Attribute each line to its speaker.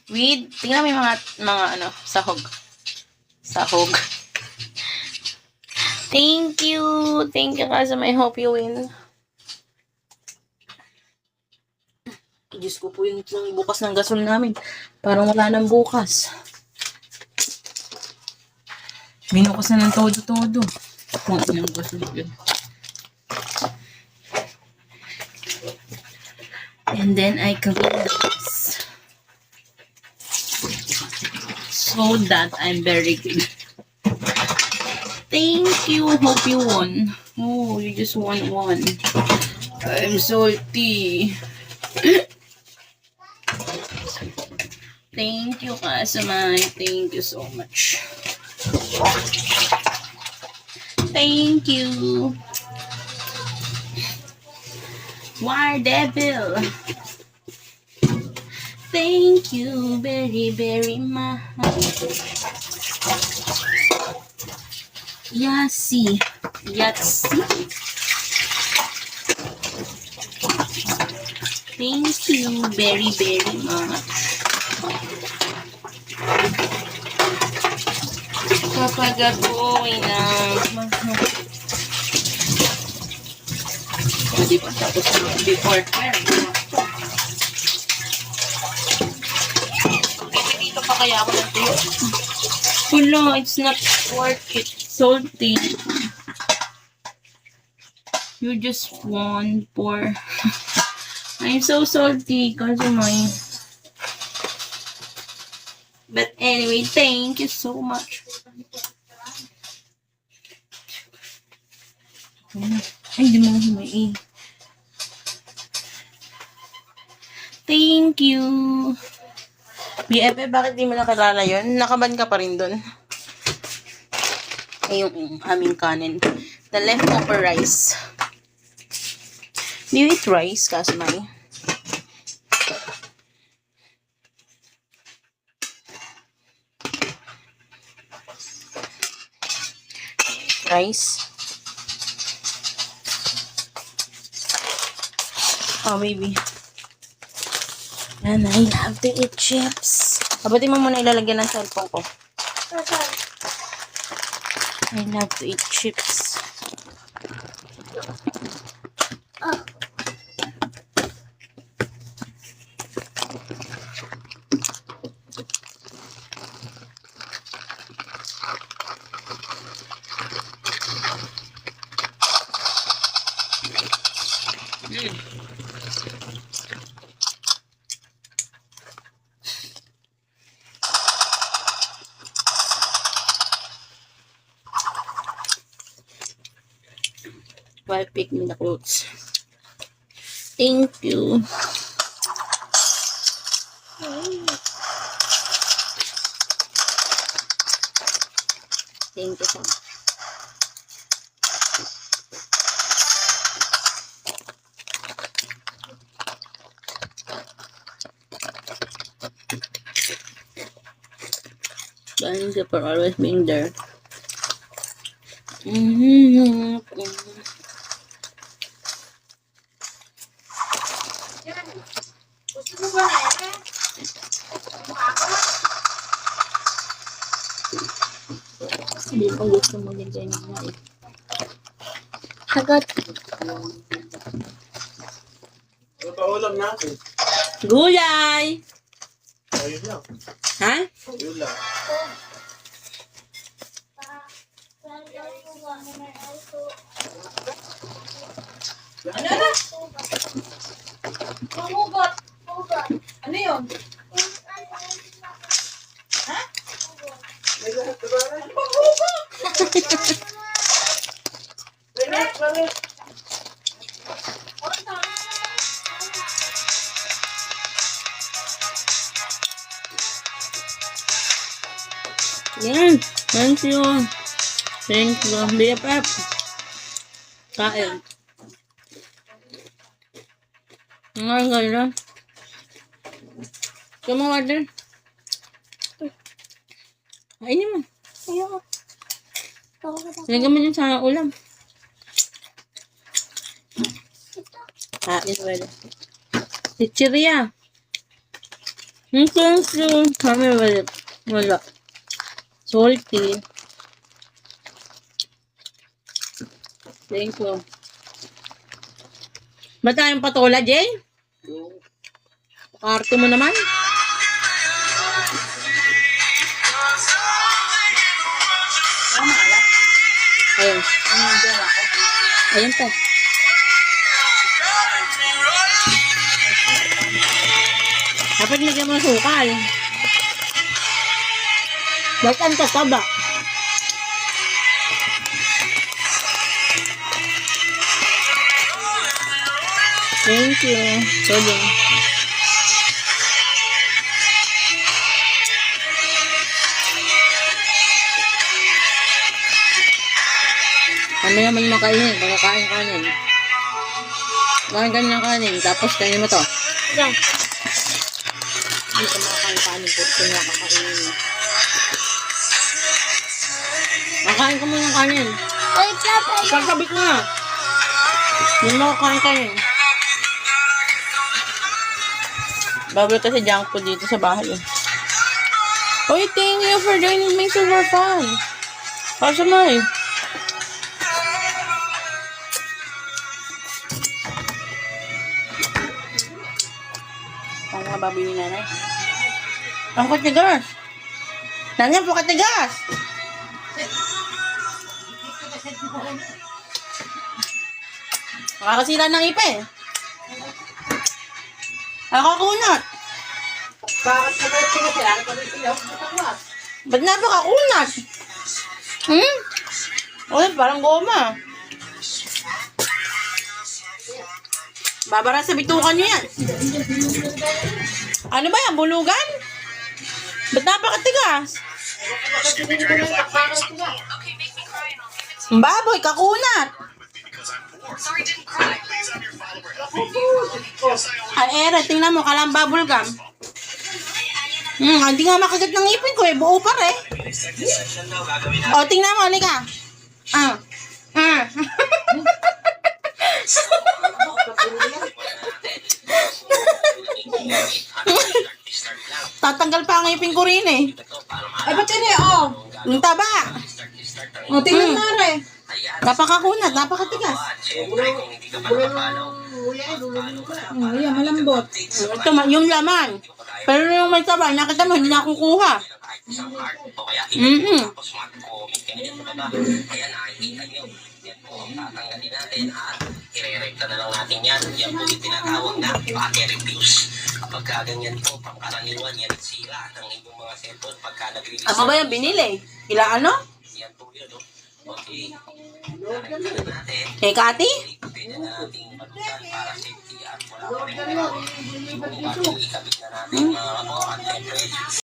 Speaker 1: With, tingnan mo yung mga ano, sahog. Sahog. Thank you. Thank you, Kasam. I hope you win. Diyos ko po yung bukas ng gasol namin. Parang wala nang bukas. Binukas na ng todo-todo. Kung ilang gasol yun. And then I clean this. So that I'm very good. Thank you. Hope you won. Oh, you just won one. I'm salty. Thank you, Kasamay. Thank you so much. Thank you. War Devil. Thank you very, very much. Yasi. Yatsi. Thank you very, very much. Kapag ako ay di ba tapos before 12. Dito pa kaya ako ng tuyo. Wala, it's not worth it. Salty. You just want for... I'm so salty kasi may... But anyway, thank you so much. Ay, di mo may Thank you. BFF, bakit di mo nakilala yun? Nakaban ka pa rin dun. Ay, yung aming kanin. The leftover rice. Do you eat rice, Kasmay? Rice? Oh, maybe. And I have to eat chips. Abati mo muna ilalagyan ng cellphone ko. I love to eat chips. Oh. Why pick me the clothes? Thank you. Thank you so much. Thank you for always being there.
Speaker 2: Gusto mo ba na yan?
Speaker 1: Hindi ko gusto mo din dyan yung mga Hagot.
Speaker 3: Ano pa ulam natin?
Speaker 1: Gulay!
Speaker 3: Ayun lang.
Speaker 1: Ha?
Speaker 3: Ayun lang.
Speaker 2: Ano na? Panghugot. Ano yun? Ha?
Speaker 3: May lahat na ba?
Speaker 2: Ano panghugot?
Speaker 3: May lahat na rin.
Speaker 1: Yan. Thank you. Thank you. BFF. Kain. Ngayon gano'n. Kumawa din. Kainin mo.
Speaker 4: Ayoko.
Speaker 1: Lagyan mo dyan sa ulam. Kain, wala. Chichiria. Thank you. Kami wala. Wala. Salty. Thank you. Ba't tayong patola, Jay? Karte mo naman. Ayun. Ayun po. Dapat lagyan mo ng sukal. Ba't ang tataba? Thank you. Sorry. Ano naman makainin? Pagkakain kanin. Kain ka ng kanin. Tapos kainin mo to.
Speaker 2: Yan.
Speaker 1: Hindi ka makakain kanin po. Kung nakakainin mo. Makain ka muna ng kanin.
Speaker 2: Wait lang po.
Speaker 1: Pagkabit mo na. Hindi mo kakain kanin. Babal kasi junk food dito sa bahay. Uy, thank you for joining me. Super fun. Kasi mo eh. Ang mga baboy ni nanay. Ang katigas. Nanay po katigas. Makakasira ng ipin. Nakakunat.
Speaker 3: Bakit ka ba kailangan ka rin ilaw?
Speaker 1: Ba't napakakunat? Uy, parang goma. Babara sa bitukan nyo yan. Ano ba yan? Bulugan? Ba't napakatigas? Baboy, kakunat. Ay, ere, tingnan mo, kalang bubble gum. Hindi nga makagat ng ipin ko eh, buo pa rin. O, tingnan mo, halika. Tatanggal pa ang ipin ko rin eh.
Speaker 2: Ay, ba't yun eh? Oh.
Speaker 1: Yung taba.
Speaker 2: O, tingnan na rin.
Speaker 1: Napakakunat, napakatigas.
Speaker 2: Oh, yan, malambot.
Speaker 1: Ito, yung laman. Pero yung may taba, nakita mo, hindi na kukuha.
Speaker 4: Tatanggalin natin at i-re-recta na lang natin yan. Yan po yung tinatawag na pake-refuse. Kapag ganyan po, pangkaraniwan, yan sila ng inyong mga cellphone pagka nag-release.
Speaker 1: Ano ba yung binili? Ilang ano?
Speaker 4: Yan po yun, no? Okay. Re-recta na natin.
Speaker 1: Kay Kati?
Speaker 4: Pwede na nating balutan para safety at wala pa rin. Ikabit na natin mga kapo at temperature.